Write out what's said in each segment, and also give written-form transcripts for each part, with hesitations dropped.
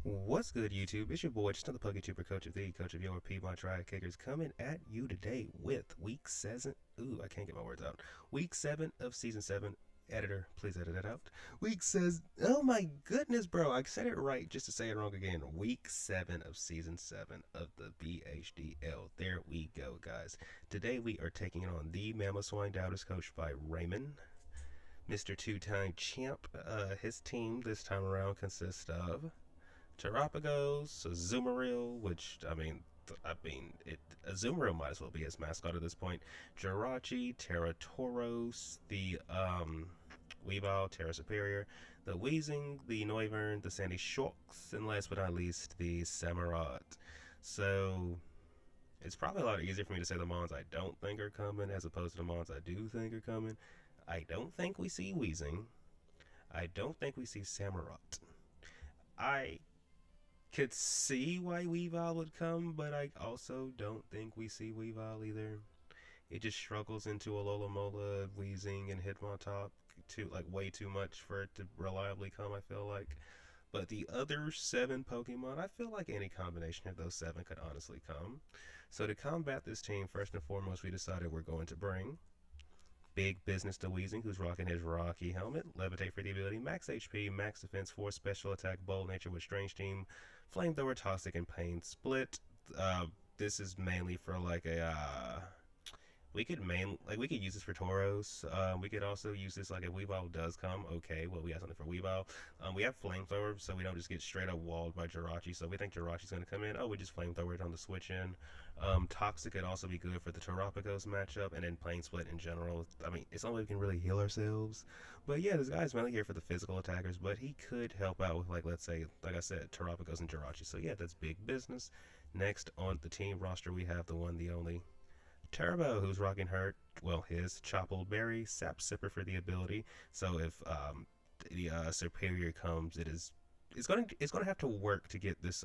What's good, YouTube? It's your boy, just another PokeTuber, coach of your Piedmont Triad Kickers, coming at you today with week 7. Ooh, I can't get my words out. Week 7 of season 7. Editor, please edit it out. Week says, oh my goodness, bro, I said it right just to say it wrong again. Week 7 of season 7 of the BHDL. There we go, guys. Today we are taking on the Mamoswine Doubters, coached by Raymond, Mr. Two-time champ. His team this time around consists of Terapagos, Azumarill, which Azumarill might as well be his mascot at this point. Jirachi, Terratoros, the Weavile, Terra Superior, the Weezing, the Noivern, the Sandy Shocks, and last but not least, the Samurott. So it's probably a lot easier for me to say the Mons I don't think are coming as opposed to the Mons I do think are coming. I don't think we see Weezing. I don't think we see Samurott. I could see why Weavile would come, but I also don't think we see Weavile either. It just struggles into Alola Mola, Weezing, and Hitmontop too, like way too much for it to reliably come, I feel like. But the other 7 Pokemon, I feel like any combination of those 7 could honestly come. So to combat this team, first and foremost, we decided we're going to bring Big Business to Weezing, who's rocking his Rocky helmet. Levitate for the ability, max HP, max defense, 4 special attack, bold nature with strange team, flamethrower, toxic, and pain split. This is mainly for like a we could use this for Tauros. We could also use this like if Weavile does come. Okay, well we have something for Weavile. We have Flamethrower, so we don't just get straight up walled by Jirachi. So we think Jirachi's going to come in. Oh, we just Flamethrower it on the switch in. Toxic could also be good for the Terapagos matchup, and then Plane Split in general. I mean, it's only we can really heal ourselves. But yeah, this guy's mainly here for the physical attackers, but he could help out with, like, let's say, like I said, Terapagos and Jirachi. So yeah, that's big business. Next on the team roster, we have the one, the only Turbo, who's rocking his Chopped Berry, Sap Sipper for the ability. So if the Superior comes, it's gonna have to work to get this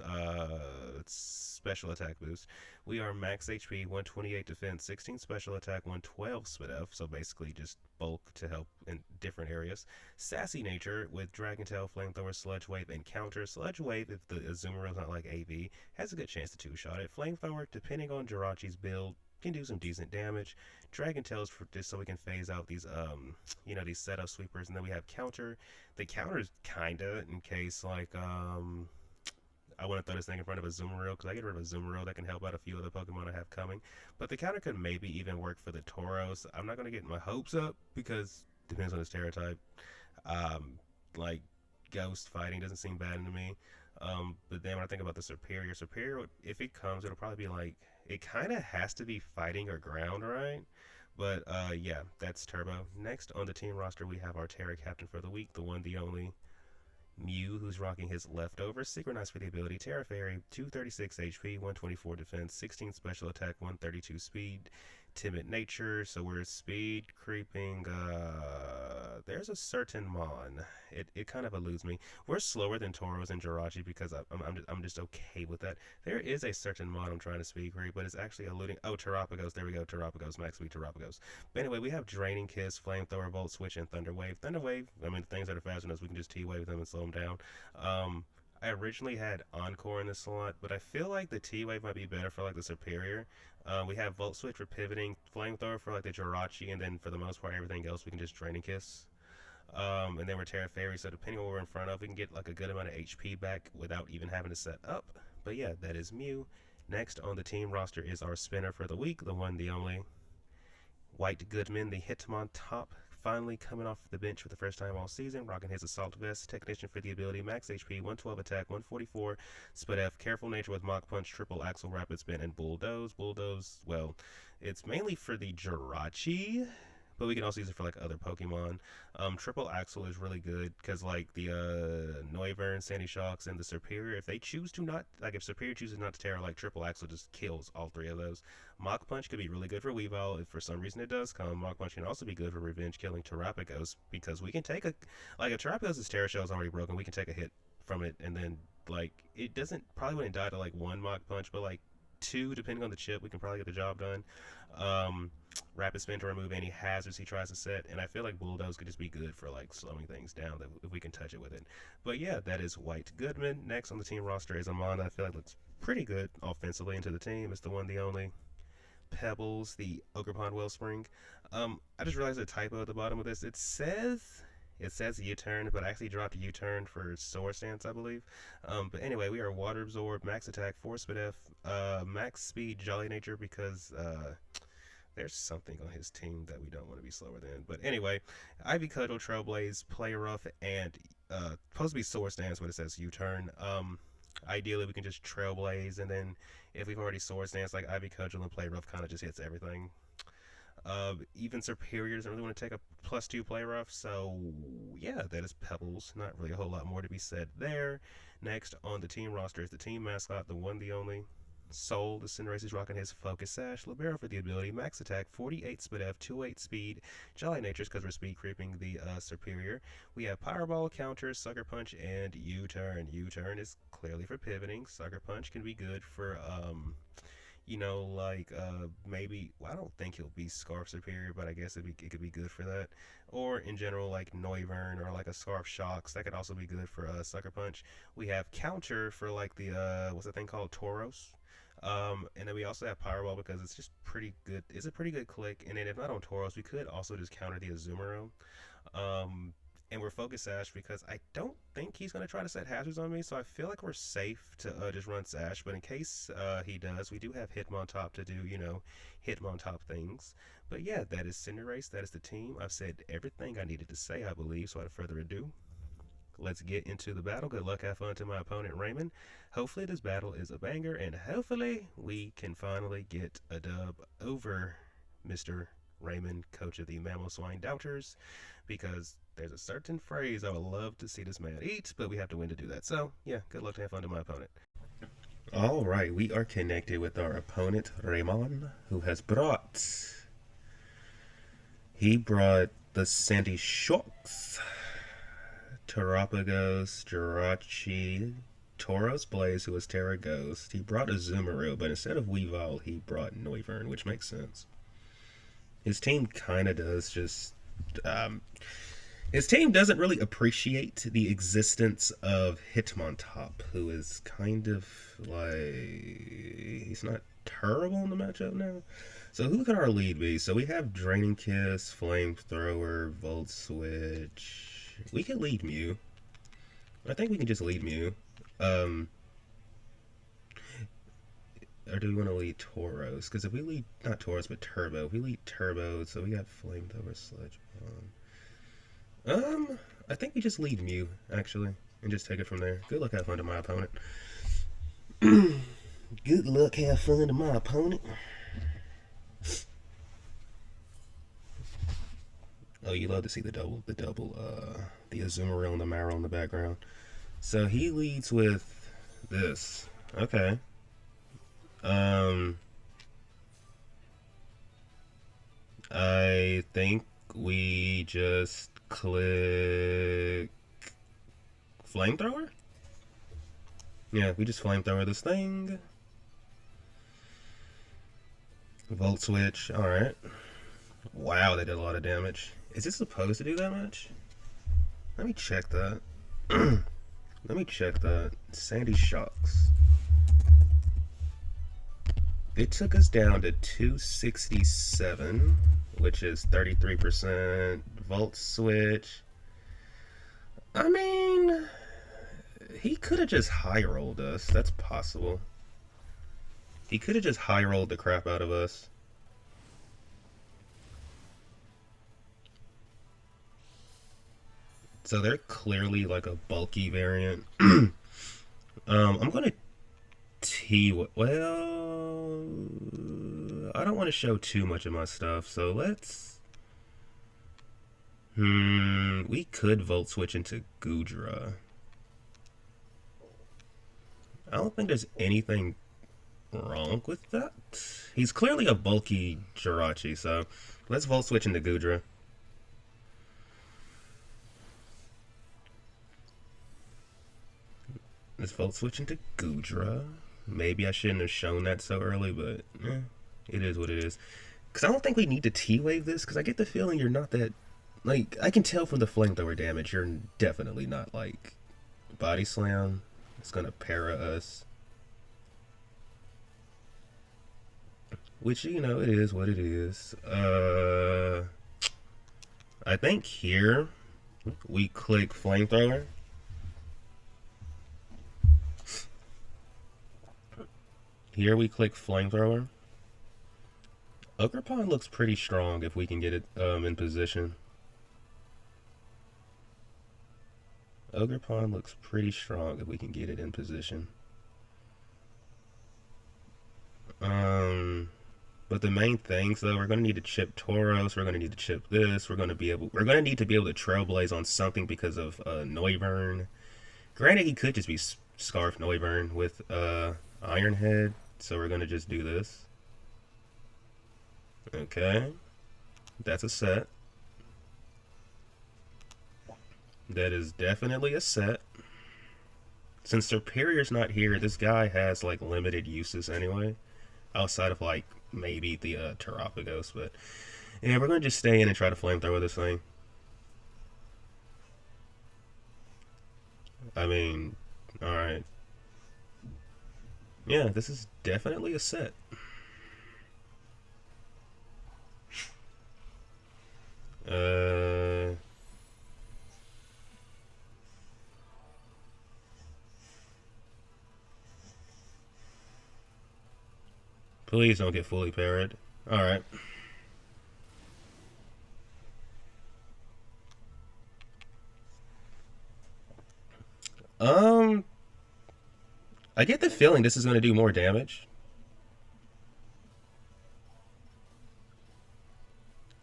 special attack boost. We are max HP, 128 defense, 16 special attack, 112 spit F. So basically just bulk to help in different areas. Sassy nature with Dragon Tail, Flamethrower, Sludge Wave, and counter. Sludge Wave, if the Azumarill is not like AV, has a good chance to two-shot it. Flamethrower, depending on Jirachi's build, can do some decent damage. Dragon Tails for just so we can phase out these these setup sweepers, and then we have counter. The counter is kinda in case like I want to throw this thing in front of a Azumarill because I get rid of a Azumarill that can help out a few other Pokemon I have coming. But the counter could maybe even work for the Tauros. I'm not gonna get my hopes up because it depends on his Terra type. Um, like Ghost fighting doesn't seem bad to me. But then when I think about the Superior, if it comes, it'll probably be like it kind of has to be fighting or ground, right? But yeah, that's Turbo. Next on the team roster, we have our Terra captain for the week, the one, the only Mew, who's rocking his leftovers. Synchronized for the ability, Terra Fairy, 236 HP, 124 defense, 16 special attack, 132 speed, timid nature. So we're speed creeping. There's a certain Mon. It kind of eludes me. We're slower than Tauros and Jirachi because I'm just okay with that. There is a certain Mon I'm trying to speed creep, but it's actually eluding. Oh, Terapagos. There we go. Terapagos. Max speed Terapagos. But anyway, we have Draining Kiss, Flamethrower, Volt Switch, and Thunder Wave. Thunder Wave, I mean, things that are faster than us, we can just T-Wave them and slow them down. I originally had Encore in this slot, but I feel like the T-Wave might be better for like the Superior. We have Volt Switch for pivoting, Flamethrower for like the Jirachi, and then for the most part everything else we can just Draining Kiss. And then we're Terra Fairy, so depending on what we're in front of, we can get like a good amount of HP back without even having to set up. But yeah, that is Mew. Next on the team roster is our spinner for the week, the one, the only White Goodman, the Hitmontop, finally coming off the bench for the first time all season, rocking his Assault Vest, Technician for the ability, max HP, 112 attack, 144 spit F, careful nature with Mach Punch, triple axle, rapid spin, and Bulldoze. Bulldoze, well, it's mainly for the Jirachi, but we can also use it for like other Pokemon. Triple Axle is really good because like the Noivern, Sandy Shocks, and the Superior, if they choose to not, like if Superior chooses not to Terra, like Triple Axle just kills all 3 of those. Mach Punch could be really good for Weavile if for some reason it does come. Mach Punch can also be good for revenge killing Terapagos because we can take a, like if Terapagos' Terra Shell is already broken, we can take a hit from it and then like it doesn't, probably wouldn't die to like 1 Mach Punch, but like 2, depending on the chip. We can probably get the job done. Um, Rapid Spin to remove any hazards he tries to set, and I feel like Bulldoze could just be good for like slowing things down if we can touch it with it. But yeah, that is White Goodman. Next on the team roster is Amanda. I feel like looks pretty good offensively into the team. It's the one, the only. Pebbles, the Ogre Pond Wellspring. I just realized a typo at the bottom of this. It says U-turn, but I actually dropped U-turn for sword stance, I believe. But anyway, we are water absorb, max attack, force speed F, max speed, jolly nature, because there's something on his team that we don't want to be slower than. But anyway, Ivy Cudgel, Trailblaze, Play Rough, and supposed to be sword stance, but it says U-turn. Ideally, we can just Trailblaze, and then if we've already sword stance, like Ivy Cudgel and Play Rough kind of just hits everything. Even Superior doesn't really want to take a +2 Play Rough, so yeah, that is Pebbles. Not really a whole lot more to be said there. Next on the team roster is the team mascot, the one, the only. Soul, the Cinderace is rocking his Focus Sash. Libero for the ability, max attack, 48 speed F, 28 speed. Jolly Natures because we're speed creeping the Superior. We have Powerball, Counter, Sucker Punch, and U-Turn. U-Turn is clearly for pivoting. Sucker Punch can be good for like maybe, well, I don't think he'll be Scarf Superior, but I guess it could be good for that. Or in general, like Noivern or like a Scarf Shocks, that could also be good for Sucker Punch. We have Counter for like the what's that thing called, Tauros. And then we also have Powerball because it's just pretty good. It's a pretty good click. And then if not on Tauros, we could also just counter the Azumarill. And we're Focus Sash because I don't think he's going to try to set hazards on me, so I feel like we're safe to just run Sash. But in case he does, we do have Hitmontop to do, Hitmontop things. But yeah, that is Cinderace. That is the team. I've said everything I needed to say, I believe, so without further ado, let's get into the battle. Good luck, have fun to my opponent, Raymond. Hopefully this battle is a banger, and hopefully we can finally get a dub over Mr. Raymond, coach of the Mamoswine Doubters, because there's a certain phrase I would love to see this man eat, but we have to win to do that. So, yeah, good luck to have fun to my opponent. All right, we are connected with our opponent, Raymond, who has brought... He brought the Sandy Shocks, Terrapagos, Jirachi, Tauros Blaze, who was Terra Ghost. He brought a Azumarill, but instead of Weavile, he brought Noivern, which makes sense. His team kind of does just... his team doesn't really appreciate the existence of Hitmontop, who is kind of like... He's not terrible in the matchup now. So who could our lead be? So we have Draining Kiss, Flamethrower, Volt Switch. We could lead Mew. I think we can just lead Mew. Or do we want to lead Tauros? Because if we lead, not Tauros, but Turbo. If we lead Turbo, so we got Flamethrower, Sludge Bomb. I think we just lead Mew, actually, and just take it from there. Good luck, have fun to my opponent. Good luck, have fun to my opponent. Oh, you love to see the Azumarill and the Marill in the background. So he leads with this. Okay. I think we just click Flamethrower? Yeah, we just Flamethrower this thing. Volt Switch, alright. Wow, they did a lot of damage. Is it supposed to do that much? Let me check that. Let me check that. Sandy Shocks. It took us down to 267, which is 33%. Volt Switch. I mean, he could have just high rolled us. That's possible. He could have just high rolled the crap out of us. So they're clearly like a bulky variant. I'm gonna well, I don't want to show too much of my stuff, so let's we could Volt Switch into Goodra. I don't think there's anything wrong with that. He's clearly a bulky Jirachi, so let's Volt Switch into Goodra. Let's Volt Switch into Goodra. Maybe I shouldn't have shown that so early, but it is what it is. Because I don't think we need to T-Wave this, because I get the feeling you're not that... Like, I can tell from the flamethrower damage, you're definitely not, like, Body Slam. It's going to para us. Which, you know, it is what it is. I think here we click Flamethrower. Here we click Flamethrower. Ogerpon looks pretty strong if we can get it in position. Ogerpon looks pretty strong if we can get it in position. But the main things though, we're gonna need to chip Tauros, we're gonna need to chip this, we're gonna need to be able to Trailblaze on something because of Noivern. Granted, he could just be Scarf Noivern with Iron Head, so we're gonna just do this. Okay, that's a set. That is definitely a set. Since Superior's not here, this guy has like limited uses anyway, outside of like maybe the Terapagos, but yeah, we're gonna just stay in and try to flamethrower this thing. I mean, alright. Yeah, this is definitely a set. Please don't get fully parried. Alright. I get the feeling this is going to do more damage.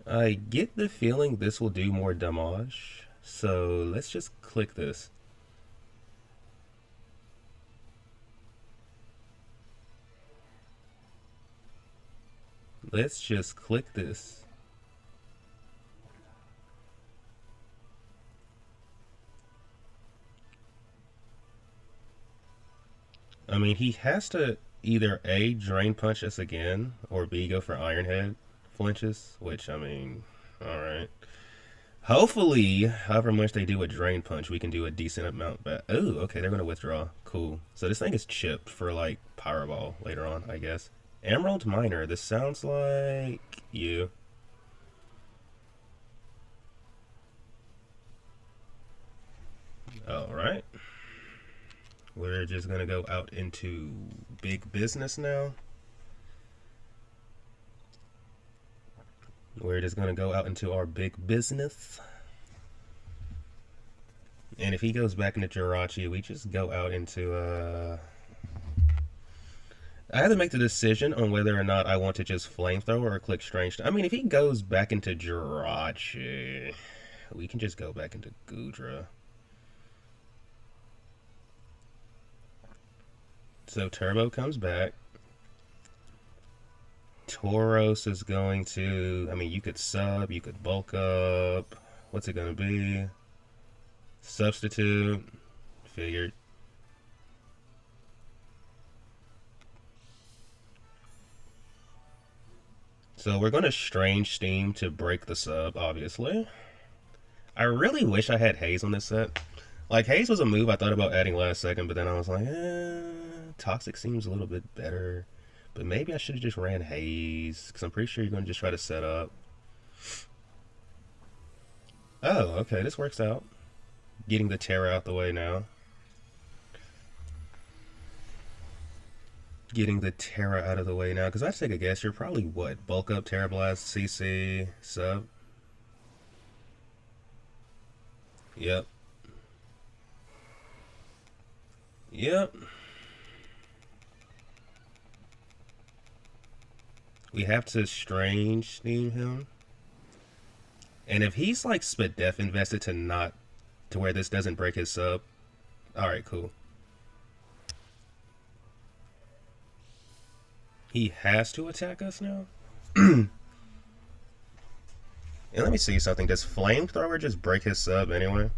I get the feeling this will do more damage. So let's just click this. Let's just click this. I mean, he has to either A, Drain Punch us again, or B, go for Iron Head flinches, which, I mean, alright. Hopefully, however much they do a Drain Punch, we can do a decent amount back. Oh, okay, they're going to withdraw. Cool. So this thing is chipped for, like, Powerball later on, I guess. Emerald Miner, this sounds like you. Alright. We're just going to go out into big business now. We're just going to go out into our big business. And if he goes back into Jirachi, we just go out into... I had to make the decision on whether or not I want to just Flamethrower or click Strange. I mean, if he goes back into Jirachi, we can just go back into Goodra. So Turbo comes back. Tauros is going to... I mean, you could sub, you could bulk up. What's it going to be? Substitute. Figured. So we're going to Strange Steam to break the sub, obviously. I really wish I had Haze on this set. Like, Haze was a move I thought about adding last second, but then I was like, Toxic seems a little bit better. But maybe I should have just ran Haze, because I'm pretty sure you're going to just try to set up. Oh, okay, this works out. Getting the Terra out the way now. Getting the Terra out of the way now, because I take a guess, you're probably, what, bulk up, Terra Blast, CC, sub? Yep. Yep. We have to Strange Steam him. And if he's like Spit Def invested to where this doesn't break his sub, alright, cool. He has to attack us now? And let me see something. Does Flamethrower just break his sub anyway?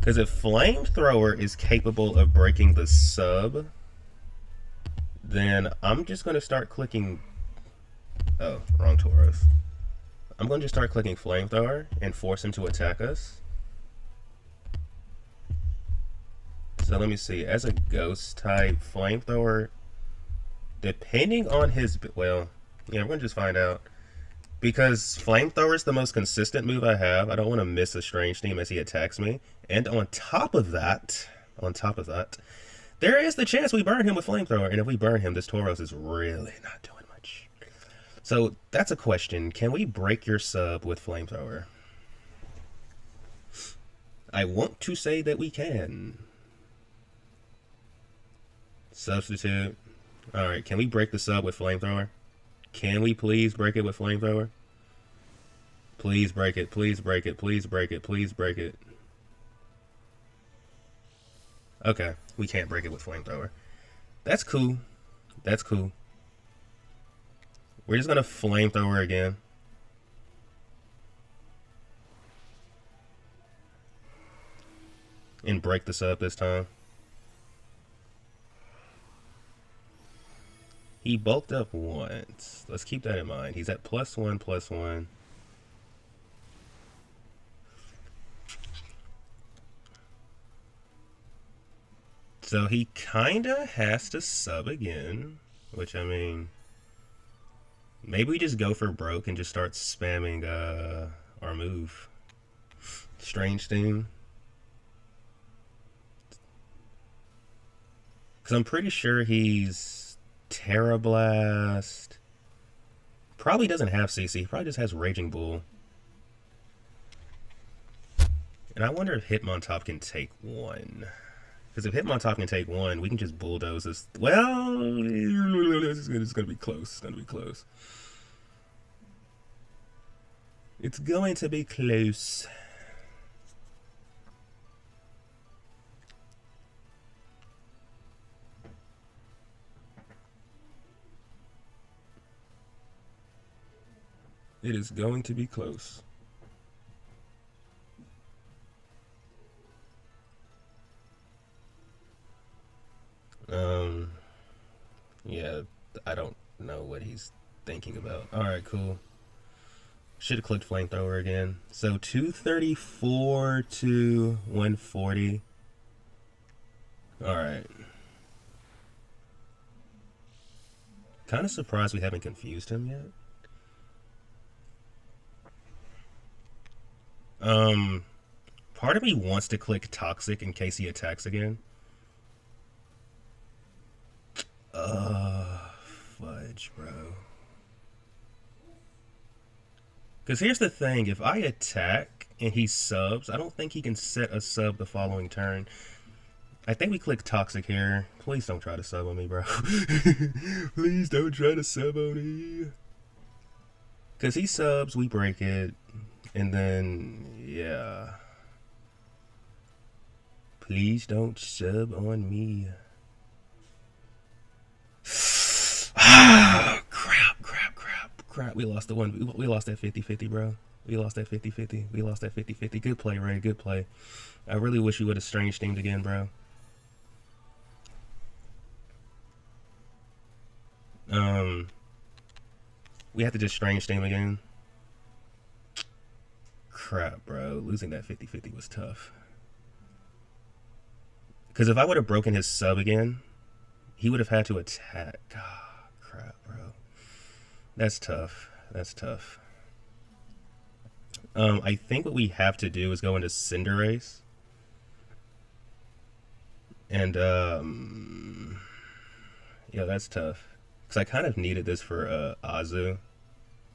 Because if Flamethrower is capable of breaking the sub, then I'm just going to start clicking... Oh, wrong Tauros. I'm going to just start clicking Flamethrower and force him to attack us. So let me see. As a ghost type, Flamethrower, depending on his... Well, yeah, we're going to just find out. Because Flamethrower is the most consistent move I have. I don't want to miss a Strange Steam as he attacks me. And on top of that, there is the chance we burn him with Flamethrower. And if we burn him, this Tauros is really not doing much. So that's a question. Can we break your sub with Flamethrower? I want to say that we can. Substitute. Alright, can we break the sub with Flamethrower? Can we please break it with Flamethrower? Please break it, please break it, please break it, please break it. Okay, we can't break it with Flamethrower. That's cool. That's cool. We're just gonna Flamethrower again. And break the sub this time. He bulked up once. Let's keep that in mind. He's at +1/+1. So he kinda has to sub again. Which, I mean... Maybe we just go for broke and just start spamming our move. Strange Steam. Because I'm pretty sure he's... Terra Blast. Probably doesn't have CC. He probably just has Raging Bull. And I wonder if Hitmontop can take one. Because if Hitmontop can take one, we can just bulldoze this. Well, it's going to be close. It's going to be close. It's going to be close. It is going to be close. Yeah, I don't know what he's thinking about. Alright, cool. Should have clicked Flamethrower again. So 234 to 140. Alright. Kind of surprised we haven't confused him yet. Part of me wants to click Toxic in case he attacks again. Fudge, bro. Because here's the thing, if I attack and he subs, I don't think he can set a sub the following turn. I think we click Toxic here. Please don't try to sub on me, bro. Please don't try to sub on me. Because he subs, we break it. And then, yeah. Please don't sub on me. Crap. We lost the one. We lost that 50-50, bro. We lost that 50-50. Good play, Ray. Good play. I really wish you would have Strange Steamed again, bro. We have to just Strange Steam again. Crap, bro. Losing that 50-50 was tough. Because if I would have broken his sub again, he would have had to attack. Oh, crap, bro. That's tough. That's tough. I think what we have to do is go into Cinderace. And, yeah, that's tough. Because I kind of needed this for Azu.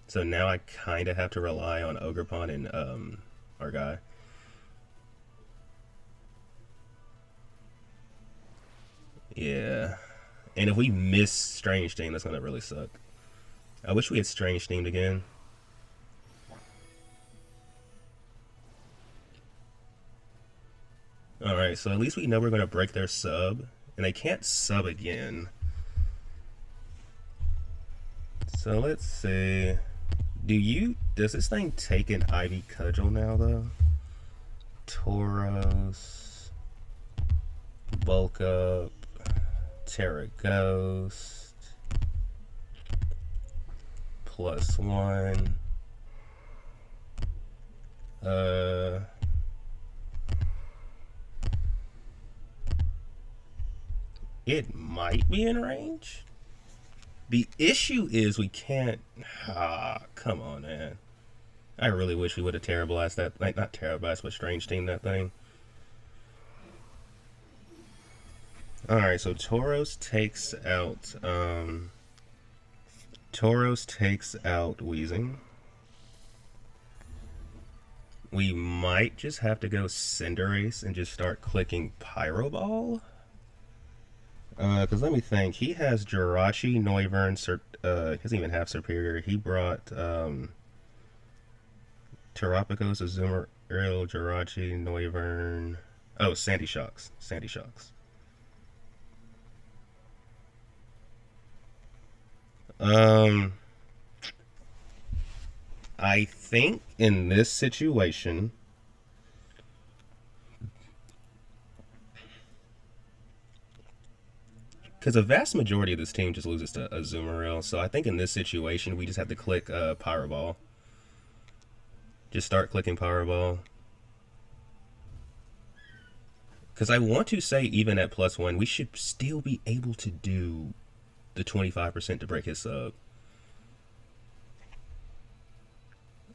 So now I kind of have to rely on Ogerpon and our guy. Yeah. And if we miss Strange Steam, that's going to really suck. I wish we had Strange Steamed again. Alright, so at least we know we're going to break their sub. And they can't sub again. So let's see. Does this thing take an Ivy Cudgel now, though? Tauros, bulk up, Terra Ghost, +1. It might be in range. The issue is we can't. Come on, man. I really wish we would have Terra Blast that. Like, not Terra Blast, but Strange Team that thing. Alright, so Tauros takes out. Tauros takes out Wheezing. We might just have to go Cinderace and just start clicking Pyro Ball. Because let me think. He has Jirachi, Noivern, he doesn't even have Superior. He brought Terapagos, Azumarill, Jirachi, Noivern. Oh, Sandy Shocks. Sandy Shocks. I think in this situation, because a vast majority of this team just loses to Azumarill, so I think in this situation we just have to click Pyro Ball. Just start clicking Pyro Ball. Because I want to say even at +1, we should still be able to do the 25% to break his sub.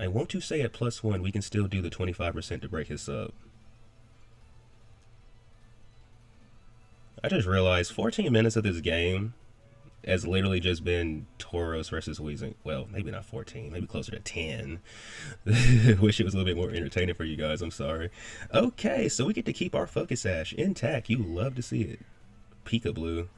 I want to say at +1 we can still do the 25% to break his sub. I just realized 14 minutes of this game has literally just been Tauros versus Weezing. Well, maybe not 14, maybe closer to 10. Wish it was a little bit more entertaining for you guys, I'm sorry. Okay, so we get to keep our Focus Sash intact. You love to see it. Peekaboo.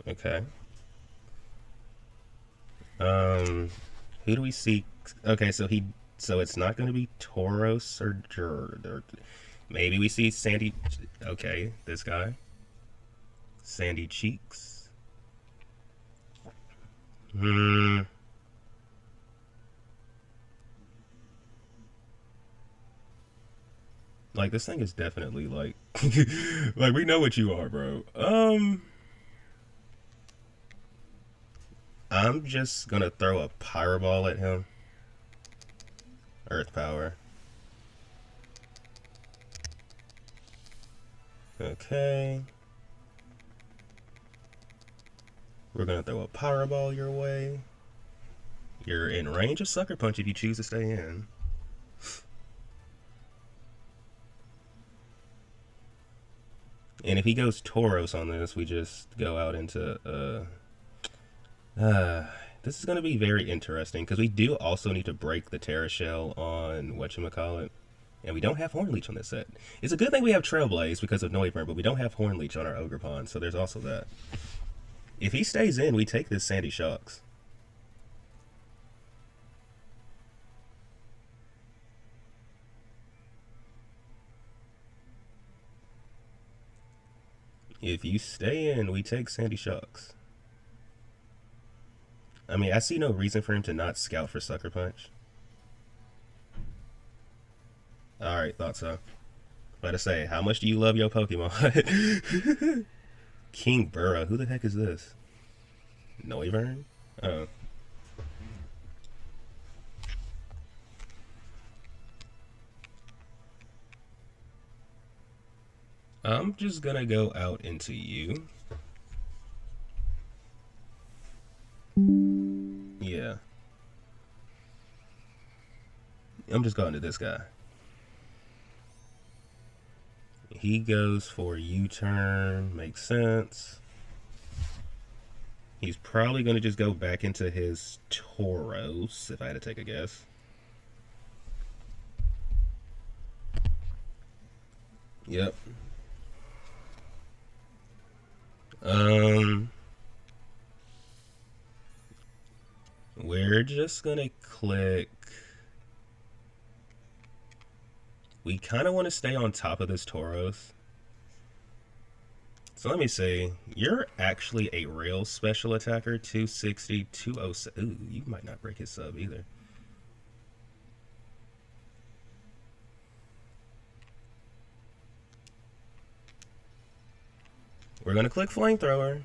Okay. Who do we see? Okay, so it's not going to be Tauros or maybe we see Sandy. Okay, this guy, Sandy Cheeks. Like, this thing is definitely like, like, we know what you are, bro. I'm just gonna throw a Pyro Ball at him. Earth Power. Okay. We're gonna throw a Pyro Ball your way. You're in range of Sucker Punch if you choose to stay in. And if he goes Tauros on this, we just go out into this is going to be very interesting because we do also need to break the Terra Shell on whatchamacallit. And we don't have Horn Leech on this set. It's a good thing we have Trailblaze because of Noivern, but we don't have Horn Leech on our Ogre Pond, so there's also that. If he stays in, we take this Sandy Shocks. If you stay in, we take Sandy Shocks. I mean, I see no reason for him to not scout for Sucker Punch. Alright, thought so. About to say, how much do you love your Pokemon? King Burrow, who the heck is this? Noivern? Oh. I'm just gonna go out into you. Yeah. I'm just going to this guy. He goes for U-turn. Makes sense. He's probably going to just go back into his Tauros, if I had to take a guess. Yep. We're just going to click. We kind of want to stay on top of this Tauros. So let me see. You're actually a real special attacker. 260, 207. Ooh, you might not break his sub either. We're going to click Flamethrower.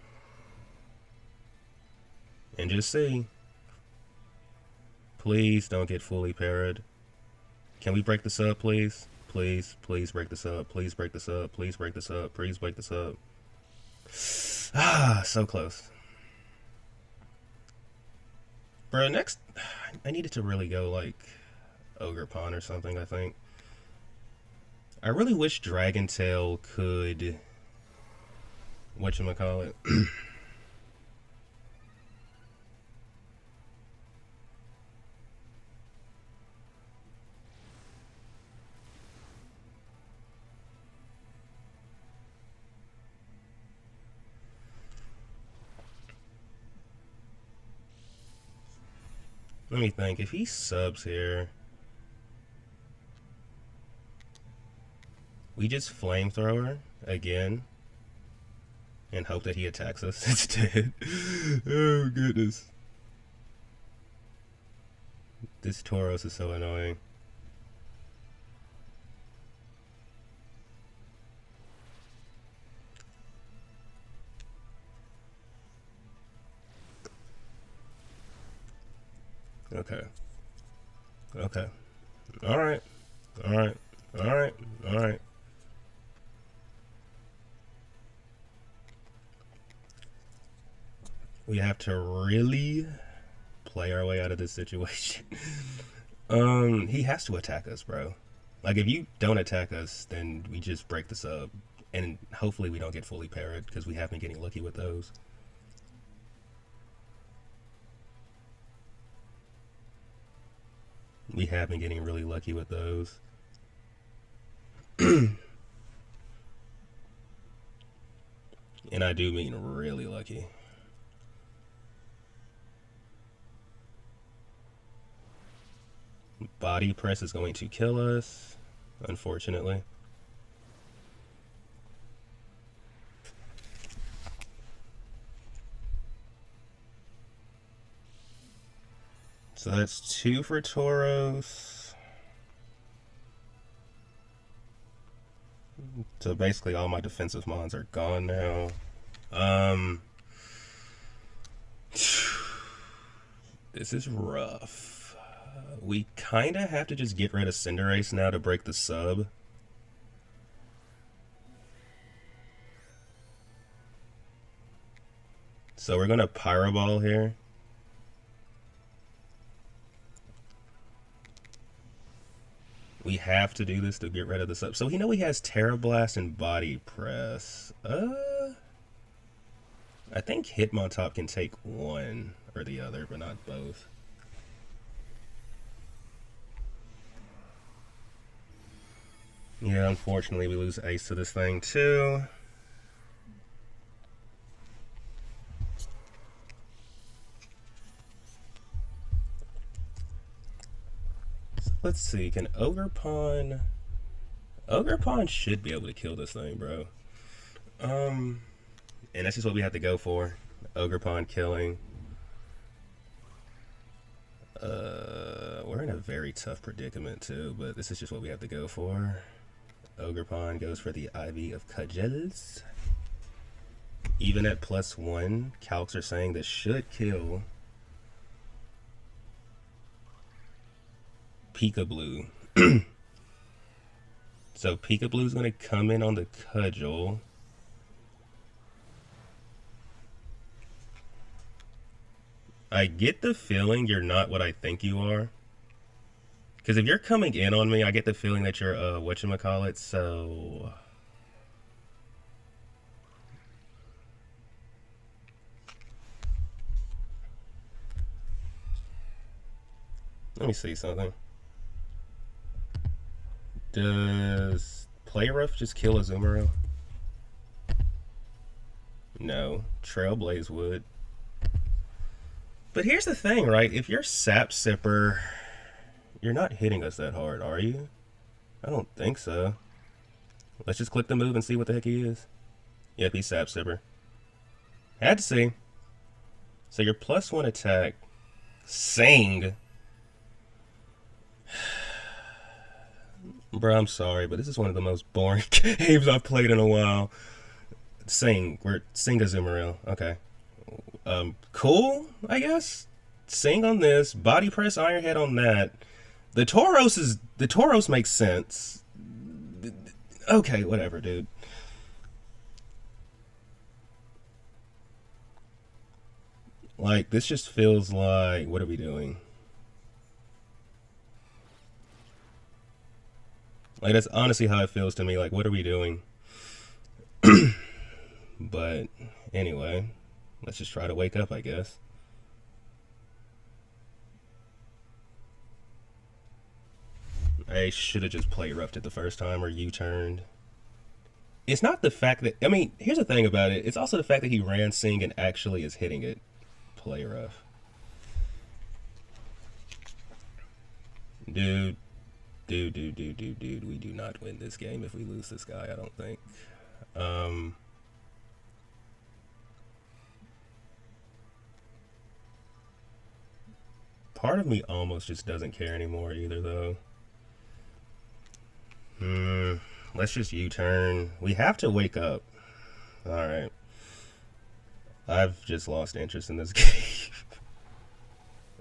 And just see. Please don't get fully parried. Can we break the sub, please? Please, please break the sub. Please break the sub. Please break the sub. Please break the sub. Ah, so close. Bro, next, I needed to really go like Ogre Pawn or something, I think. I really wish Dragon Tail could, whatchamacallit. Let me think. If he subs here, we just Flamethrower again and hope that he attacks us instead. Oh, goodness. This Tauros is so annoying. Okay. Okay. Alright. Alright. Alright. Alright. We have to really play our way out of this situation. He has to attack us, bro. Like, if you don't attack us, then we just break the sub. And hopefully we don't get fully parried, because we have been getting lucky with those. We have been getting really lucky with those. And I do mean really lucky. Body press is going to kill us, unfortunately. So that's 2 for Tauros. So basically all my defensive mons are gone now. This is rough. We kind of have to just get rid of Cinderace now to break the sub. So we're going to Pyro Ball here. We have to do this to get rid of the sub. So we know he has Terra Blast and Body Press. I think Hitmontop can take one or the other, but not both. Yeah, unfortunately we lose Ace to this thing too. So let's see, can Ogre Pawn should be able to kill this thing, bro. And that's just what we have to go for. Ogre Pawn killing. We're in a very tough predicament too, but this is just what we have to go for. Ogre Pawn goes for the Ivy of Cudgels. Even at +1, calcs are saying this should kill Peekaboo. So Peekaboo is going to come in on the Cudgel. I get the feeling you're not what I think you are. Because if you're coming in on me, I get the feeling that you're, whatchamacallit, so... Let me see something. Does Play Rough just kill Azumarill? No. Trailblaze would. But here's the thing, right? If you're Sap Sipper, you're not hitting us that hard, are you? I don't think so. Let's just click the move and see what the heck he is. Yep, he's Sap Sipper. Had to see. So your +1 attack, Sing. Bro, I'm sorry, but this is one of the most boring games I've played in a while. Sing. We're Sing Azumarill. Okay. Cool, I guess. Sing on this. Body press Iron Head on that. The Tauros makes sense. Okay, whatever, dude. Like, this just feels like, what are we doing? Like, that's honestly how it feels to me. Like, what are we doing? But anyway, let's just try to wake up, I guess. I should have just play roughed it the first time or U-turned. It's not the fact that, I mean, here's the thing about it. It's also the fact that he ran Sing and actually is hitting it. Play rough. Dude, dude. We do not win this game if we lose this guy, I don't think. Part of me almost just doesn't care anymore either, though. Let's just U-turn. We have to wake up. Alright. I've just lost interest in this game.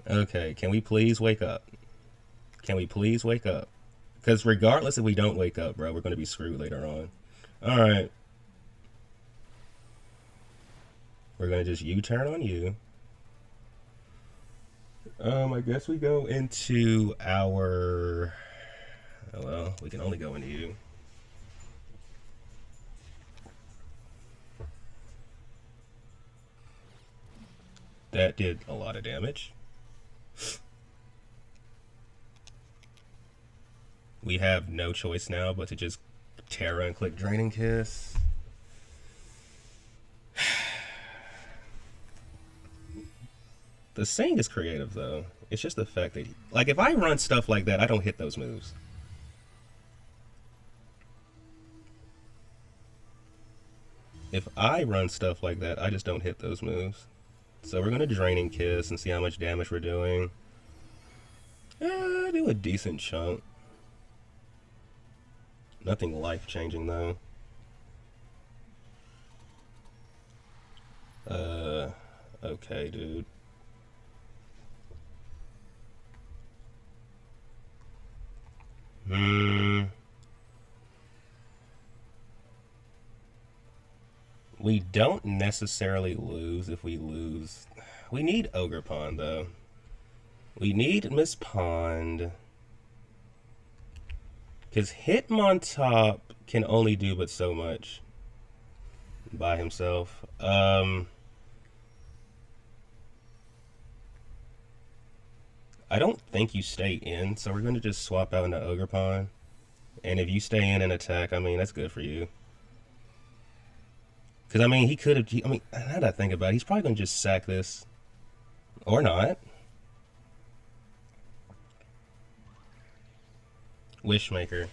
Okay, can we please wake up? Can we please wake up? Because regardless if we don't wake up, bro, we're going to be screwed later on. Alright. We're going to just U-turn on you. I guess we go into our... Oh, well, we can only go into you. That did a lot of damage. We have no choice now but to just Terra and click Draining Kiss. The Sing is creative, though. It's just the fact that, like, if I run stuff like that, I don't hit those moves. If I run stuff like that, I just don't hit those moves. So we're going to Draining Kiss and see how much damage we're doing. Do a decent chunk. Nothing life-changing, though. Okay, dude. We don't necessarily lose if we lose. We need Ogre Pond, though. We need Miss Pond. Because Hitmontop can only do but so much by himself. I don't think you stay in, so we're going to just swap out into Ogre Pond. And if you stay in and attack, I mean, that's good for you. Because, I mean, he could have... I mean, now that I think about it, he's probably going to just sack this. Or not. Wishmaker.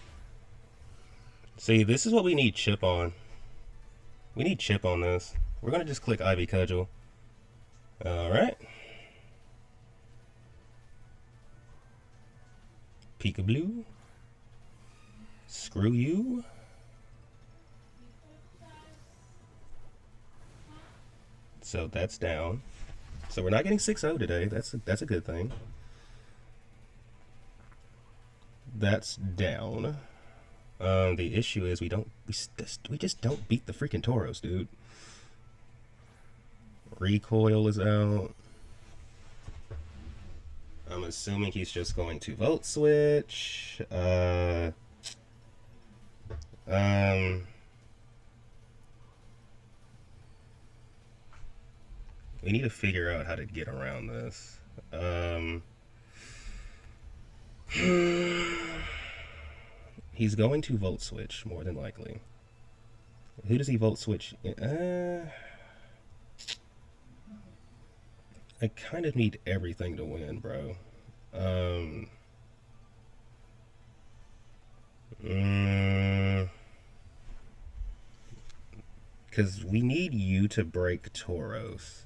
See, this is what we need Chip on. We need Chip on this. We're going to just click Ivy Cudgel. Alright. Peekaboo. Screw you. So that's down. So we're not getting 6-0 today. That's a good thing. That's down. The issue is we just don't beat the freaking Tauros, dude. Recoil is out. I'm assuming he's just going to Volt Switch. We need to figure out how to get around this. He's going to Volt Switch, more than likely. Who does he Volt Switch? I kind of need everything to win, bro. Because we need you to break Tauros.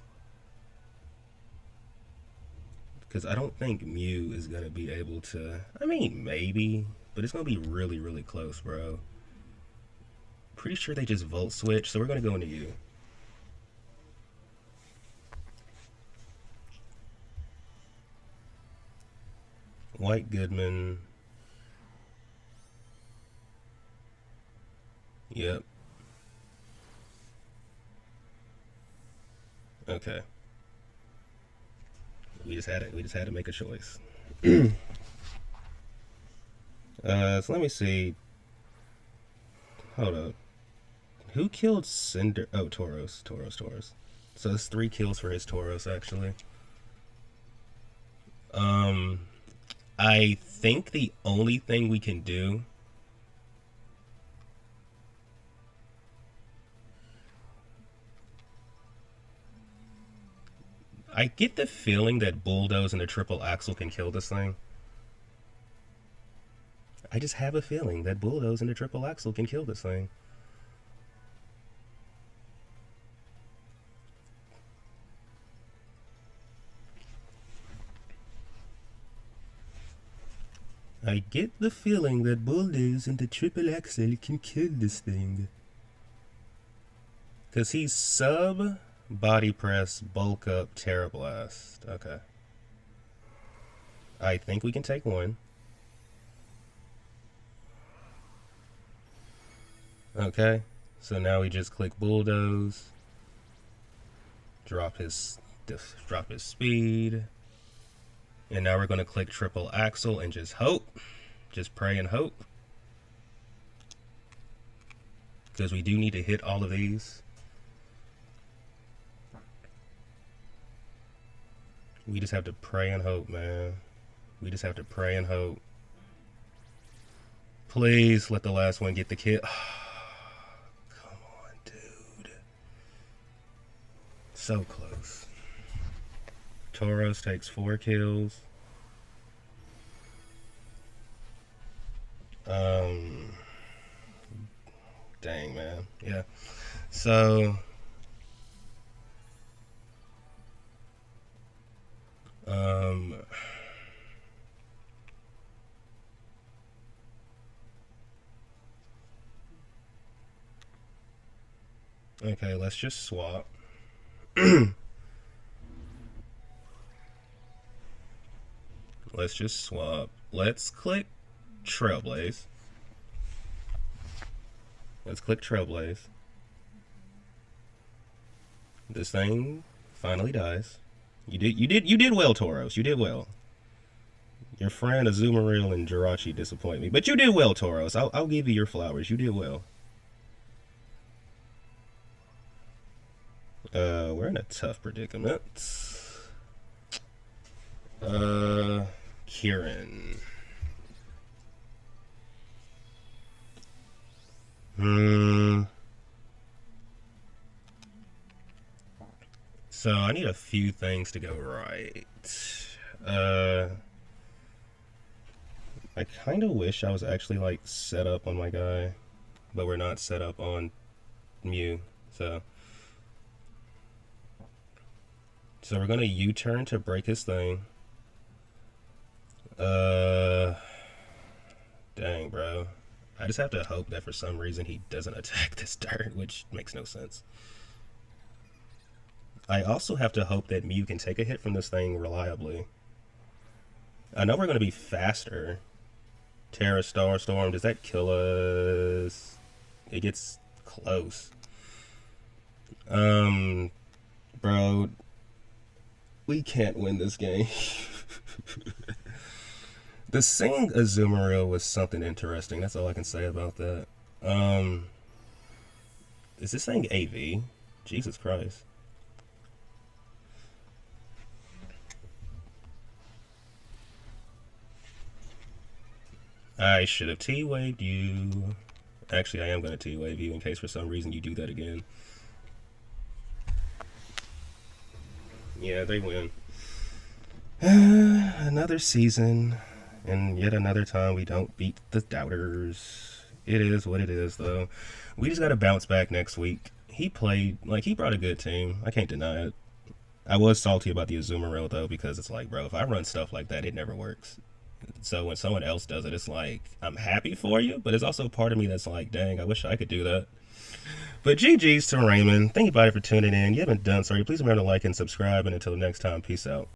Because I don't think Mew is going to be able to... I mean, maybe. But it's going to be really, really close, bro. Pretty sure they just Volt Switch, so we're going to go into you. White Goodman. Yep. Okay. We just had to make a choice. So let me see. Hold up. Who killed Cinder? Oh, Tauros. So it's 3 kills for his Tauros, actually. I think the only thing we can do... I get the feeling that Bulldoze and the triple axle can kill this thing. I just have a feeling that Bulldoze and the triple axle can kill this thing. I get the feeling that Bulldoze and the triple axle can kill this thing. Because he's sub, body press, bulk up, Terra Blast. Okay. I think we can take one. Okay. So now we just click Bulldoze. Drop his speed. And now we're going to click triple axle and just hope. Just pray and hope. Because we do need to hit all of these. We just have to pray and hope, man. We just have to pray and hope. Please let the last one get the kill. Come on, dude. So close. Tauros takes 4 kills. Dang, man. Yeah. So... Okay, let's just swap. Let's just swap. Let's click Trailblaze. Let's click Trailblaze. This thing finally dies. You did well, Tauros. You did well. Your friend Azumarill and Jirachi disappoint me, but you did well, Tauros. I'll give you your flowers. You did well. We're in a tough predicament. Kieran. So I need a few things to go right. I kind of wish I was actually like set up on my guy, but we're not set up on Mew. So we're gonna U-turn to break his thing. Dang, bro. I just have to hope that for some reason he doesn't attack this dirt, which makes no sense. I also have to hope that Mew can take a hit from this thing reliably. I know we're going to be faster. Terra Starstorm, does that kill us? It gets close. Bro, we can't win this game. The Sing Azumarill was something interesting. That's all I can say about that. Is this thing AV? Jesus Christ. I should have T-waved you. Actually, I am going to T-wave you in case for some reason you do that again. Yeah, they win. Another season, and yet another time we don't beat the doubters. It is what it is, though. We just got to bounce back next week. he played like he brought a good team. I can't deny it. I was salty about the Azuma rail though because it's like, bro, if I run stuff like that, it never works. So when someone else does it, it's like I'm happy for you, but it's also part of me that's like, dang, I wish I could do that. But GG's to Raymond. Thank you, buddy, for tuning in. You haven't done so. Please remember to like and subscribe. And until next time, peace out.